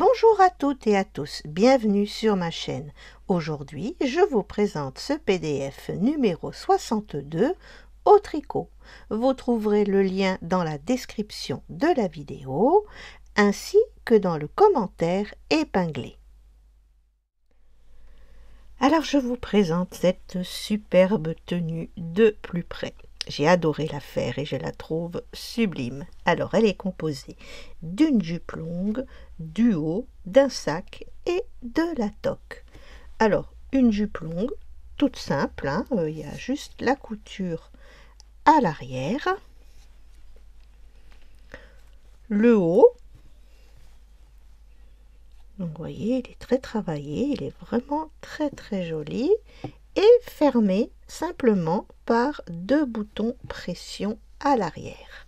Bonjour à toutes et à tous, bienvenue sur ma chaîne. Aujourd'hui, je vous présente ce PDF numéro 62 au tricot. Vous trouverez le lien dans la description de la vidéo ainsi que dans le commentaire épinglé. Alors je vous présente cette superbe tenue de plus près. J'ai adoré la faire et je la trouve sublime. Alors elle est composée d'une jupe longue, du haut, d'un sac et de la toque. Alors une jupe longue, toute simple, il y a juste la couture à l'arrière. Le haut, donc vous voyez, il est très travaillé, il est vraiment très joli. Et fermé simplement par deux boutons pression à l'arrière.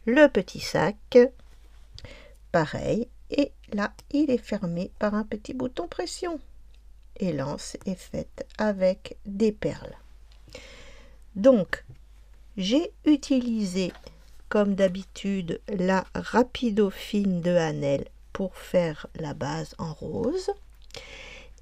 Le petit sac, pareil, et là il est fermé par un petit bouton pression. Et l'anse est faite avec des perles. Donc j'ai utilisé comme d'habitude la Rapido Fine de Hanel pour faire la base en rose.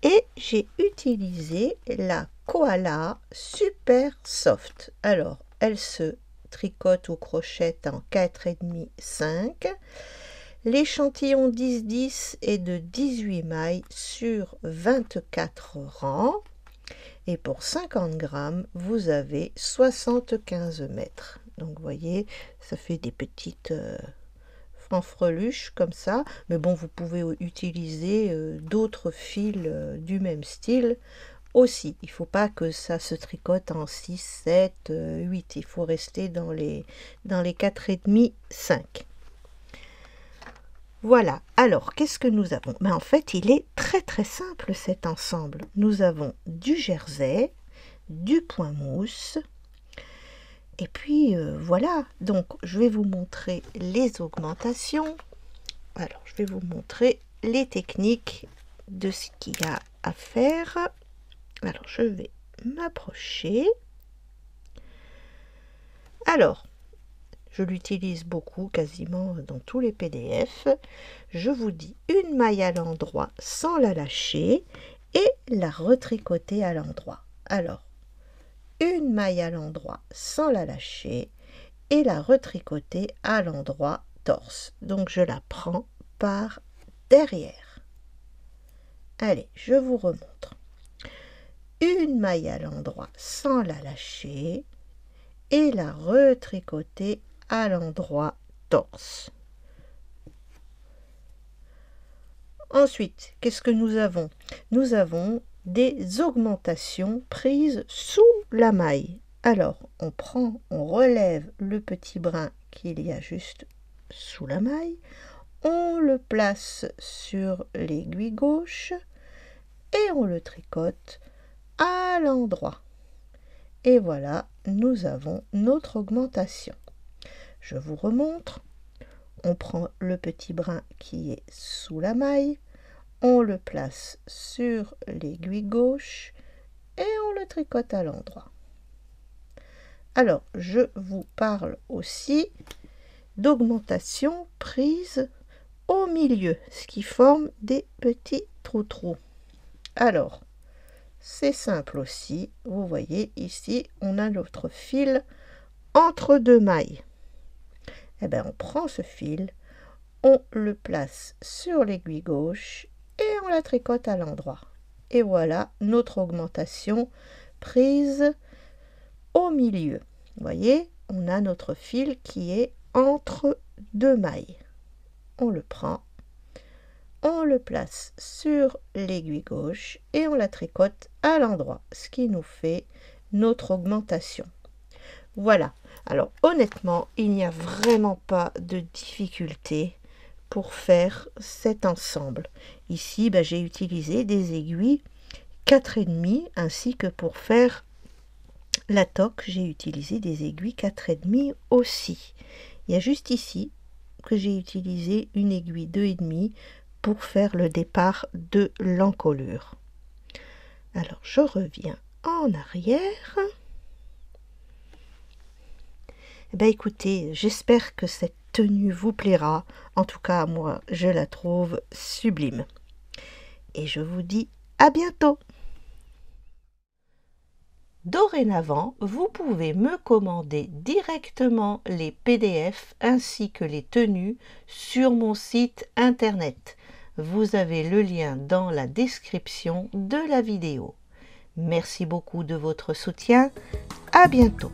Et j'ai utilisé la Koala Super Soft. Alors, elle se tricote ou crochette en 4,5, 5. L'échantillon 10-10 est de 18 mailles sur 24 rangs. Et pour 50 grammes, vous avez 75 mètres. Donc, vous voyez, ça fait des petites fanfreluches comme ça, mais bon, vous pouvez utiliser d'autres fils du même style aussi. Il ne faut pas que ça se tricote en 6, 7, 8, il faut rester dans les 4,5, 5. Voilà, alors qu'est-ce que nous avons? En fait, il est très simple cet ensemble. Nous avons du jersey, du point mousse, et puis voilà, donc je vais vous montrer les augmentations. Alors je vais vous montrer les techniques de ce qu'il y a à faire. Alors je vais m'approcher. Alors je l'utilise beaucoup, quasiment dans tous les PDF. Je vous dis une maille à l'endroit sans la lâcher et la retricoter à l'endroit. Alors une maille à l'endroit sans la lâcher et la retricoter à l'endroit torse. Donc je la prends par derrière. Allez, je vous remontre. Une maille à l'endroit sans la lâcher et la retricoter à l'endroit torse. Ensuite, qu'est-ce que nous avons? Nous avons des augmentations prises sous la maille. Alors, on relève le petit brin qu'il y a juste sous la maille, on le place sur l'aiguille gauche et on le tricote à l'endroit. Et voilà, nous avons notre augmentation. Je vous remontre. On prend le petit brin qui est sous la maille, on le place sur l'aiguille gauche et on le tricote à l'endroit. Alors, je vous parle aussi d'augmentation prise au milieu, ce qui forme des petits trous. Alors, c'est simple aussi. Vous voyez ici, on a notre fil entre deux mailles. Eh bien, on prend ce fil, on le place sur l'aiguille gauche et on la tricote à l'endroit. Et voilà notre augmentation prise au milieu. Vous voyez, on a notre fil qui est entre deux mailles. On le prend, on le place sur l'aiguille gauche et on la tricote à l'endroit, ce qui nous fait notre augmentation. Voilà, alors honnêtement, il n'y a vraiment pas de difficulté pour faire cet ensemble. Ici, j'ai utilisé des aiguilles 4,5 ainsi que pour faire la toque, j'ai utilisé des aiguilles 4,5 aussi. Il y a juste ici que j'ai utilisé une aiguille 2,5 pour faire le départ de l'encolure. Alors je reviens en arrière. Écoutez, j'espère que cette tenue vous plaira. En tout cas, moi, je la trouve sublime. Et je vous dis à bientôt. Dorénavant, vous pouvez me commander directement les PDF ainsi que les tenues sur mon site internet. Vous avez le lien dans la description de la vidéo. Merci beaucoup de votre soutien. À bientôt.